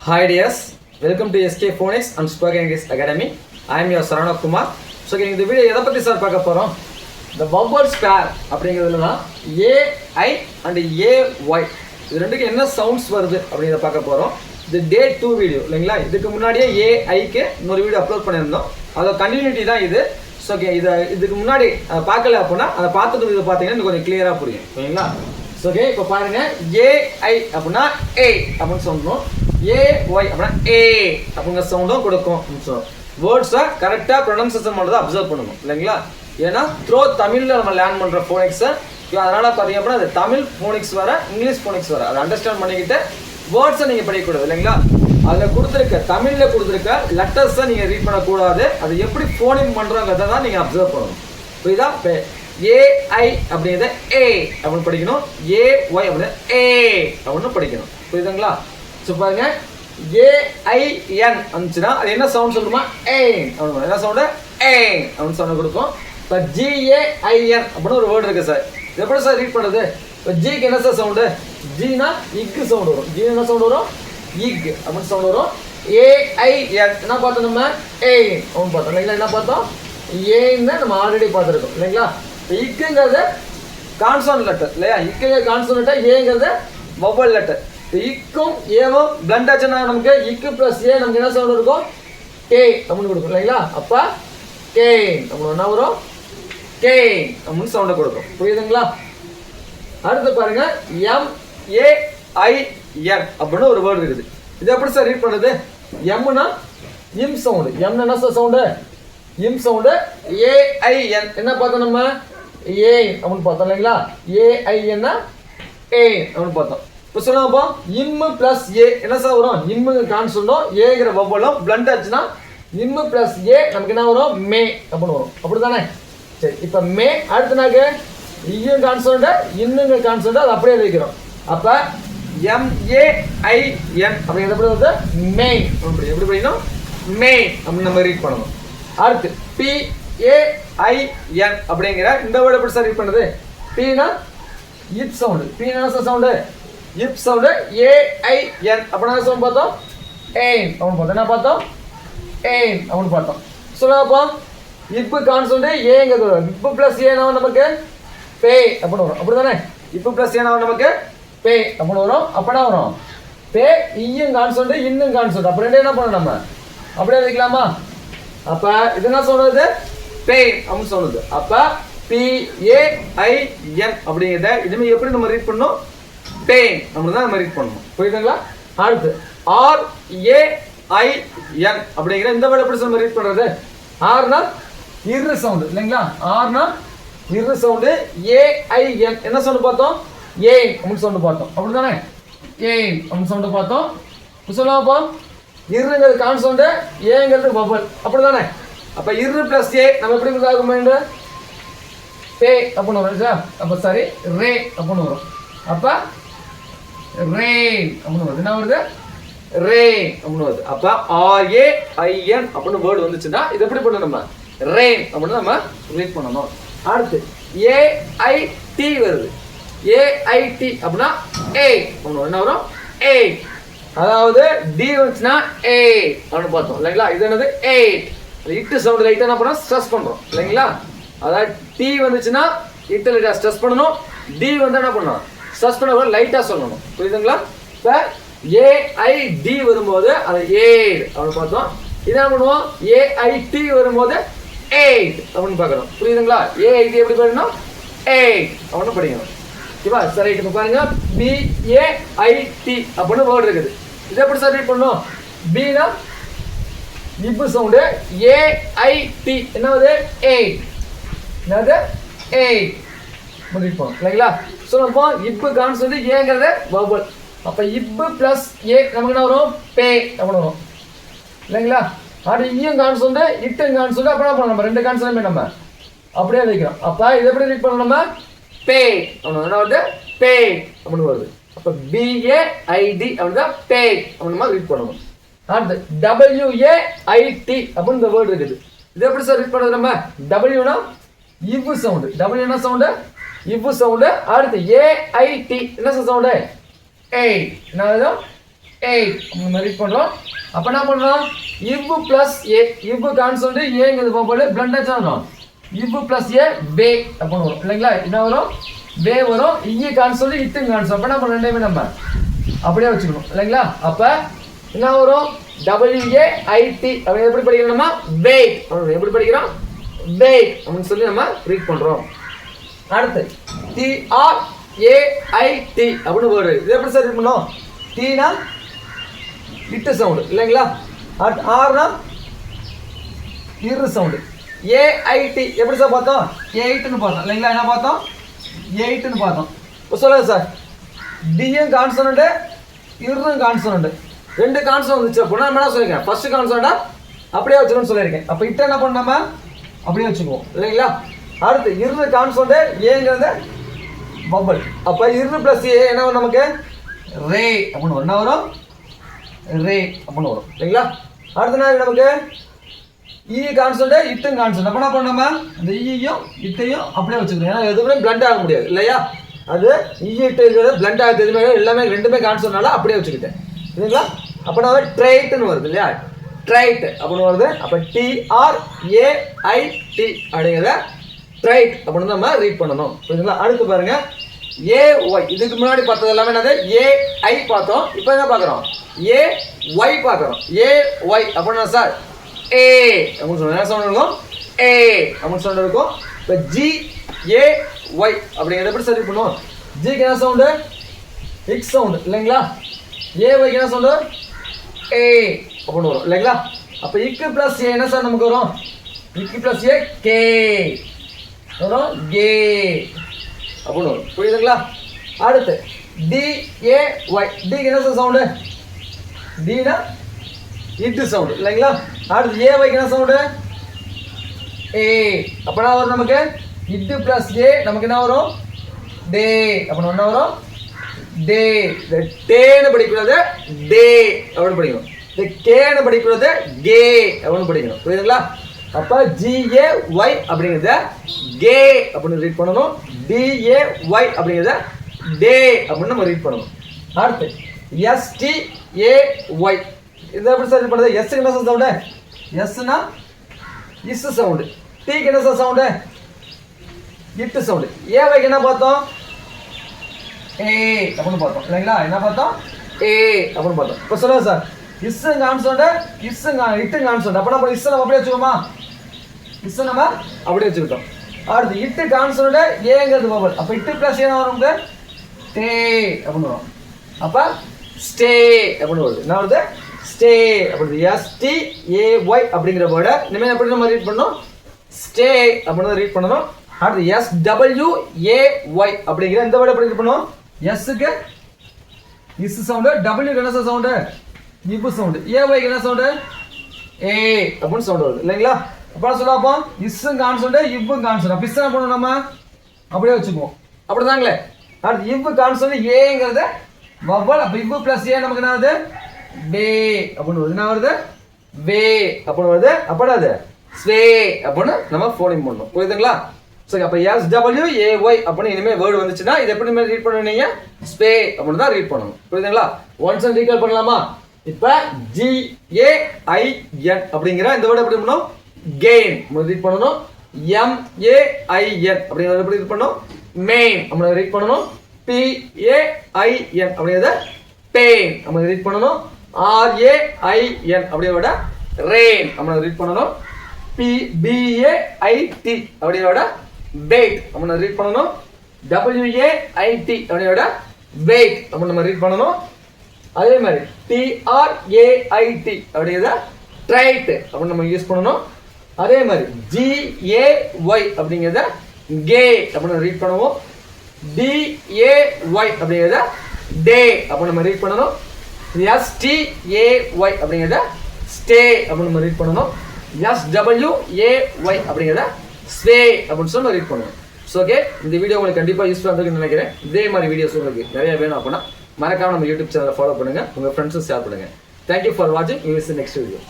Hi dears, welcome to SK Phonics and Spoken English Academy. I am your Sarana Kumar. So இந்த video எதை பற்றி sir பார்க்க போகிறோம்? இந்த vowels pair அப்படிங்கிறதுல தான் AI and AY இது ரெண்டுக்கு என்ன சவுண்ட்ஸ் வருது அப்படிங்கிறத பார்க்க போகிறோம். இது டே 2 வீடியோ இல்லைங்களா? இதுக்கு முன்னாடியே ஏஐக்கு இன்னொரு வீடியோ அப்லோட் பண்ணியிருந்தோம். அதோட கண்டினியூட்டி தான் இது. ஸோ இதுக்கு முன்னாடி அதை பார்க்கல அப்படின்னா அதை பார்த்துட்டு இது பார்த்தீங்கன்னா இன்னும் கொஞ்சம் கிளியராக புரியும் ஓகேங்களா? ஸோ இப்போ பாருங்க ஏஐ அப்படின்னா ஏ அப்படின்னு சொல்லணும், ஏஒய் அப்படின்னா ஏ அப்படிங்கிற சவுண்டும் கொடுக்கும். வேர்ட்ஸை கரெக்டாக ப்ரொனன்சியேஷன் பண்ணுறதை அப்சர்வ் பண்ணணும் இல்லைங்களா? ஏன்னா த்ரோ தமிழில் நம்ம லேர்ன் பண்ணுற ஃபோனிக்ஸை அதனால் பார்த்தீங்க அப்படின்னா அது தமிழ் ஃபோனிக்ஸ் வர இங்கிலீஷ் ஃபோனிக்ஸ் வர அதை அண்டர்ஸ்டாண்ட் பண்ணிக்கிட்டு வேர்ட்ஸை நீங்கள் படிக்கக்கூடாது இல்லைங்களா? அதில் கொடுத்துருக்க தமிழில் கொடுத்துருக்க லெட்டர்ஸை நீங்கள் ரீட் பண்ணக்கூடாது. அது எப்படி ஃபோனிங் பண்ணுறோங்கிறத தான் நீங்கள் அப்சர்வ் பண்ணணும். புரியுதா? இப்போ ஏஐ அப்படிங்கிறத ஏ அப்படின்னு படிக்கணும், ஏஒய் அப்படின்னா ஏ அப்படின்னு படிக்கணும். புரியுதுங்களா? ஸோ பாருங்க ஏஐஎன் வந்துச்சுன்னா அது என்ன சவுண்ட் சொல்லுமா? ஏ அப்படின்னு என்ன சவுண்டு? ஏ அப்படின்னு சவுண்ட் கொடுக்கும். இப்போ ஜிஏஐஎன் அப்படின்னு ஒரு வேர்டு இருக்கு சார். இது எப்படி சார் ரீட் பண்ணுறது? இப்போ ஜிக்கு என்ன சார் சவுண்டு? ஜினா இக்கு சவுண்ட் வரும். ஜி என்ன சவுண்ட் வரும்? இக் அப்படின்னு சவுண்ட் வரும். ஏஐஎன் என்ன பார்த்தோம் நம்ம? ஏ அப்படின்னு பார்த்தோம் இல்லைங்களா? என்ன பார்த்தோம்? ஏன்னு நம்ம ஆல்ரெடி பார்த்துருக்கோம் இல்லைங்களா? இக்குங்கிறது கான்சோனன்ட் லெட்டர் இல்லையா? இக்குங்க கான்சோனன்ட் லெட்டர், ஏங்கிறது வவல் லெட்டர். இக்கும் ஏவும் பிளண்ட் ஆச்சுன்னா நமக்கு இக்கு பிளஸ் ஏ நமக்கு என்ன சவுண்ட் இருக்கும்? கே அப்படின்னு கொடுக்கும் இல்லைங்களா? அப்போ கே அப்படின்னு என்ன வரும்? கே அப்படின்னு சவுண்டை கொடுக்கும். புரியுதுங்களா? அடுத்து பாருங்க எம்ஏஐஎன் அப்படின்னு ஒரு வேர்டு இருக்குது. இது எப்படி சார் ரீட் பண்ணுறது? எம்னா இம் சவுண்டு. எம் என்ன சார் சவுண்டு? இம் சவுண்டு. ஏஐஎன் என்ன பார்த்தோம் நம்ம? ஏ அப்படின்னு பார்த்தோம் இல்லைங்களா? ஏஐஎன்னா ஏ அப்படின்னு பார்த்தோம். இப்போ சொல்லுங்கப்போ இம்மு பிளஸ் ஏ என்ன சார் வரும்? இம்முங்க கான்சோனும் ஏங்கிற வவ்வலும் பிளண்ட் ஆச்சுன்னா இம்மு பிளஸ் ஏ நமக்கு என்ன வரும்? மே அப்படின்னு வரும். அப்படி தானே? சரி, இப்போ மே அடுத்தனாக்கு இயும் கான்சோன்ட் இன்னுங்க கான்சோன்ட் அது அப்படியே வைக்கிறோம். அப்போ எம்ஏஐஎன் அப்படிங்கிறது எப்படி வருது? மே அப்படி எப்படி படிக்கணும்? மே அப்படின்னு நம்ம ரீட் பண்ணணும். அடுத்து பிஏஐஎன் அப்படிங்கிற இந்த வேர்டு எப்படி சார் ரீட் பண்ணுறது? பின்னா இப் சவுண்டு. பி என்ன சார் சவுண்டு? இப் சவுண்டு. ஏஐஎன் அப்படின்னா சவுண்ட் பார்த்தோம்? ஏன் அப்படின்னு பார்த்தோம். என்ன பார்த்தோம்? ஏன் அப்படின்னு பார்த்தோம். சொல்லுங்கப்போ இப்பு கான்சோன்ட் ஏங்கிறது வரும். இப்பு பிளஸ் ஏனா நமக்கு பே அப்படின்னு வரும். அப்படி தானே? இப்பு பிளஸ் ஏனா நமக்கு பே அப்படின்னு வரும். அப்படின்னா வரும் பே இயும் கான்சோன்ட் இன்னும் கான்சோன்ட். அப்போ ரெண்டு என்ன பண்ணணும் நம்ம? அப்படியே வைக்கலாமா? அப்போ இது என்ன சொல்றது? பே அப்படின்னு சொல்லுது. அப்போ பிஏஐஎன் அப்படிங்கிறத இனிமேல் எப்படி நம்ம ரீட் பண்ணணும்? பெயின் அப்படின்னு தான் நம்ம ரீட் பண்ணணும். புரியுதுங்களா? அடுத்து ஆர்ஏஐஎன் அப்படிங்கிற இந்த வேர்டு எப்படி நம்ம ரீட் பண்ணுறது? ஆர்னா இரு சவுண்டு இல்லைங்களா? ஆர்னா இரு சவுண்டு. ஏஐஎன் என்ன சவுண்டு பார்த்தோம்? ஏ அப்படின்னு சவுண்டு பார்த்தோம். அப்படி தானே? ஏ அப்படின்னு சவுண்டு பார்த்தோம். சொல்லுவாப்போ இருங்கிறது கான்சவுண்டு, ஏங்கிறது வவல். அப்படி தானே? அப்போ இரு பிளஸ் ஏ நம்ம எப்படி ஆகுமெண்டு பே அப்படின்னு வரும் சார். அப்போ சாரி ரே அப்படின்னு வரும். அப்போ ரே அப்படின்னு வருது. என்ன வருது? ரே அப்படின்னு வருது. அப்போ ஆர்ஏஐஎன் அப்படின்னு வேர்டு வந்துச்சுன்னா இது எப்படி பண்ணணும் நம்ம? ரே அப்படின்னு நம்ம ரீட் பண்ணணும். அடுத்து ஏஐடி வருது. ஏஐடி அப்படின்னா ஏ அப்படின்னு என்ன வரும்? ஏ அதாவது டி வந்துச்சுன்னா ஏ அப்படின்னு பார்த்தோம் இல்லைங்களா? இது என்னது? எயிட். இட்டு சவுண்ட் லைட்டாக என்ன பண்ணோம்? ஸ்ட்ரெஸ் பண்ணுறோம் இல்லைங்களா? அதாவது டி வந்துச்சுன்னா இட்டு லைட்டாக ஸ்ட்ரெஸ் பண்ணணும். டி வந்து என்ன பண்ணணும்? ஸ்ட்ரெஸ் பண்ண லைட்டாக சொல்லணும். புரியுதுங்களா? இப்போ ஏஐடி வரும்போது அது எயிட் அப்படின்னு பார்த்தோம். இது என்ன பண்ணுவோம்? ஏஐடி வரும்போது எயிட் அப்படின்னு பார்க்குறோம். புரியுதுங்களா? ஏஐடி எப்படி படிக்கணும்? எயிட் அப்படின்னு படிக்கணும். ஓகேவா? சரி, இப்போ பாருங்க பிஏஐடி அப்படின்னு வேர்டு இருக்குது. இது எப்படி சார் ரீட் பண்ணணும்? பினா இப்பு சவுண்டு. ஏஐடி என்னது? எயிட். என்னது? எயிட் ரீட் பண்ணணும் இல்லைங்களா? சொல்லப்போ இப்பு கான்சோன்ட் ஏங்கிறது வவல். அப்போ இப்பு பிளஸ் ஏ நமக்கு என்ன வரும்? பே அப்படின்னு வரும் இல்லைங்களா? அது இயும் கான்சோன்ட் இட்டும் கான்சோன்ட். அப்புறம் பண்ணணும் நம்ம ரெண்டு கான்சோன்ட் நம்ம அப்படியே வைக்கிறோம். அப்போ இது எப்படி ரீட் பண்ணணும் நம்ம? பே அப்படின்னு என்ன வருது? பே அப்படின்னு வருது. அப்போ பிஏஐடி அப்படின்னா பே அப்படின்னு ரீட் பண்ணணும். அடுத்து டபிள்யூஏஐடி அப்படின்னு இந்த வேர்டு இருக்குது. இது எப்படி சார் ரீட் பண்ணுறது நம்ம? டபிள்யூனா இவ்வு சவுண்டு. டபிள்யூ என்ன சவுண்டு? இவ்வு சவுண்டு. அடுத்து ஏஐடி என்ன சவுண்டு? ஏ என்ன 8 நம்ம ரீட் பண்றோம். அப்ப என்ன பண்றோம்? if plus a if constant ஏங்கிறது போல blend ஆச்சணும். if plus a வே அப்படி வரும் இல்லைங்களா? என்ன வரும்? வே வரும். இ கான்ஸ்டன்ட் இட்டு கான்ஸ்டன்ட். அப்ப என்ன பண்ண ரெண்டையுமே நம்ம அப்படியே வச்சுக்கணும் இல்லைங்களா? அப்ப என்ன வரும்? WAIT அப்படி எப்படி படிக்கிறோம்னா வெயிட். எப்படி படிக்கிறோம்? வெயிட் அப்படின்னு சொல்லி நம்ம ரீட் பண்றோம். அடுத்து TRAIT அப்படின்னு வருது. இது எப்படி சார் ரீட் பண்ணோம்? Tனா இட்டு சவுண்ட் இல்லைங்களா? அடுத்து ஆர்னா இரு சவுண்ட். AIT எப்படி சார் பார்த்தோம்? 8ன்னு பார்த்தோம் இல்லைங்களா? என்ன பார்த்தோம்? 8ன்னு பார்த்தோம். இப்போ சொல்லுங்க சார், டியும் கான்சனண்ட் இரும் கான்சனண்ட் ரெண்டு கான்சனண்ட் வந்துச்சு அப்படின்னா நம்ம என்ன சொல்லியிருக்கேன்? ஃபர்ஸ்ட் கான்சனண்டா அப்படியே வச்சுக்கணும்னு சொல்லியிருக்கேன். அப்போ இட்ட என்ன பண்ணாம அப்படியே வச்சுக்குவோம் இல்லைங்களா? அடுத்து இரு கான்சனண்ட் ஏங்கிறது பபல். அப்போ இரு பிளஸ் ஏ என்ன வரும் நமக்கு? ரே அப்படின்னு வரும். என்ன வரும்? ரே அப்படின்னு வரும் இல்லைங்களா? அடுத்த நாள் நமக்கு இ கான்சனண்ட் இட்டும் கான்சனண்ட். அப்போ என்ன பண்ணாம இந்த இயும் இட்டையும் அப்படியே வச்சுக்கணும். ஏன்னா எதுவுமே பிளண்ட் ஆக முடியாது இல்லையா? அது இட்டு இருக்கிறது பிளண்ட் ஆகுது எதுவுமே எல்லாமே ரெண்டுமே கான்சனண்ட்னால அப்படியே வச்சுக்கிட்டேன் இல்லைங்களா? அப்போ நான் ட்ரைட்டுன்னு வருது இல்லையா? ட்ரைட் அப்படின்னு வருது. அப்போ TRAIT அப்படிங்கிறத ட்ரைட் அப்படின்னு நம்ம ரீட் பண்ணணும் புரியுதுங்களா? அடுத்து பாருங்க AY. இதுக்கு முன்னாடி பார்த்தது எல்லாமே என்னது? AI பார்த்தோம். இப்போ என்ன பார்க்குறோம்? AY பார்க்குறோம். AY அப்படின்னா சார் ஏ அப்படின்னு சொல்லுவோம். என்ன சவுண்ட் இருக்கும்? ஏ அப்படின்னு சவுண்ட் இருக்கும். இப்போ GAY அப்படிங்கிறத எப்படி சரி பண்ணுவோம்? ஜிக்கு என்ன சவுண்டு? எக்ஸ் சவுண்டு இல்லைங்களா? ஏஒய்க்கு என்ன சவுண்டு? ஏ அப்படின்னு வரும் இல்லைங்களா? அப்போ இக்கு பிளஸ் ஏ என்ன சார் நமக்கு வரும்? இக்கு பிளஸ் ஏ கே வரும். கே அப்படின்னு வரும் புரியுதுங்களா? அடுத்து DAY. டிக்கு என்ன சார் சவுண்டு? டினா இட்டு சவுண்டு இல்லைங்களா? அடுத்து ஏஒய்க்கு என்ன சவுண்டு? ஏ. அப்போ என்ன வரும் நமக்கு? இட்டு பிளஸ் ஏ நமக்கு என்ன வரும்? டே அப்படின்னு என்ன வரும்? டே. இந்த டேன்னு படிக்கிறது டே அப்படின்னு படிக்கணும். இந்த கேன்னு படிக்கிறது கே அப்படின்னு படிக்கணும் புரியுதுங்களா? அப்போ GAY அப்படிங்கிறத கே அப்படின்னு ரீட் பண்ணணும். DAY அப்படிங்கிறத டே அப்படின்னு நம்ம ரீட் பண்ணணும். அடுத்து STAY. இதை எப்படி சார் ரீட் பண்ணுறது? எஸ்க்கு என்ன சார் சவுண்டு? எஸ்னா இஸ் சவுண்டு. டிக்கு என்ன சார் சவுண்டு? இட்டு சவுண்டு. ஏவைக்கு என்ன பார்த்தோம்? ஏ அப்படின்னு பார்த்தோம் இல்லைங்களா? என்ன பார்த்தோம்? ஏ அப்படின்னு பார்த்தோம். இப்போ சொல்லுங்க சார், இஸ்ஸு கான்சனண்ட் இட்டு கான்சனண்ட். அப்போ நம்ம இஸ்ஸை நம்ம அப்படியே வச்சுக்கோமா? இஸ்ஸை நம்ம அப்படியே வச்சுக்கிட்டோம். அடுத்து இட்டு கான்சனண்ட் ஏங்கிறது பபல். அப்போ இட்டு பிளஸ் ஏன்னா வரும்? டே அப்படின்னு வரும். அப்போ ஸ்டே அப்படின்னு வருது. என்ன வருது? ஸ்டே அப்படின்னு. STAY அப்படிங்கிற வேர்டை இனிமேல் எப்படி நம்ம ரீட் பண்ணணும்? ஸ்டே அப்படின்னு ரீட் பண்ணணும். அடுத்து SWAY அப்படிங்கிற இந்த வேர்டை எப்படி ரீட் பண்ணணும்? எஸ்ஸுக்கு இஸ் சவுண்டு, டபிள்யூக்கு என்ன சவுண்டு? இப்பு சவுண்டு. ஏஒய்க்கு என்ன சவுண்டு? ஏ அப்படின்னு சவுண்டு வருது இல்லைங்களா? அப்போ சொல்லப்போ இஸ்ஸும் கான்சனண்ட் இப்பும் கான்சனண்ட். அப்போ இஸ் என்ன பண்ணணும்? நம்ம அப்படியே வச்சுக்குவோம் அப்படிதாங்களே. அடுத்து இப்பு கான்சனண்ட் ஏங்கிறத வவ்வல். அப்போ இப்பு பிளஸ் ஏ நமக்கு என்ன வருது? டே அப்படின்னு வருது. என்ன வருது? வே அப்படின்னு வருது. அப்போ அது ஸ்வே அப்படின்னு நம்ம ஃபோனிங் பண்ணணும் புரியுதுங்களா? சரி, அப்போ SWAY அப்படின்னு இனிமேல் வேர்டு வந்துச்சுன்னா இது எப்படி ரீட் பண்ணுவீங்க? ஸ்பே அப்படின்னு தான் ரீட் பண்ணணும் புரியுதுங்களா? ஒன்ஸ் அண்ட் ரீகால் பண்ணலாமா? இப்போ GAIN அப்படிங்கிற இந்த வேர்டு எப்படி பண்ணணும்? கெயின் ரீட் பண்ணணும். MAIN அப்படிங்கிறத எப்படி ரீட் பண்ணணும்? மெயின் அப்படின்னு ரீட் பண்ணணும். PAIN அப்படிங்கிறத பெயின் அப்படின்னு ரீட் பண்ணணும். RAIN அப்படிங்கிறத ரெயின் அப்படின்னு ரீட் பண்ணணும். BAIT அப்படிங்கிறத வெயிட் அப்படின்னு ரீட் பண்ணணும். WAIT அப்படிங்கிறத வெயிட் அப்படின்னு நம்ம ரீட் பண்ணணும். அதே மாதிரி TRAIT அப்படிங்கிறத ட்ரைட் அப்படின்னு நம்ம யூஸ் பண்ணணும். அதே மாதிரி GAY அப்படிங்கிறத கே அப்படின்னு ரீட் பண்ணுவோம். DAY அப்படிங்கிறத டே அப்படின்னு நம்ம ரீட் பண்ணணும். STAY அப்படிங்கிறத ஸ்டே அப்படின்னு நம்ம ரீட் பண்ணணும். SWAY அப்படிங்கிறத ஸ்வே அப்படின்னு சொல்லி ரீட் பண்ணுவோம். ஸோ ஓகே, இந்த வீடியோ உங்களுக்கு கண்டிப்பாக யூஸ்ஃபுல்லாக இருக்குன்னு நினைக்கிறேன். இதே மாதிரி வீடியோஸ் உங்களுக்கு நிறைய வேணும் அப்படின்னா மறக்காம நம்ம யூடியூப் சேனலை ஃபாலோ பண்ணுங்கள், உங்கள் ஃப்ரெண்ட்ஸும் ஷேர் பண்ணுங்கள். தேங்க்யூ ஃபார் வாட்சிங். You will see next video.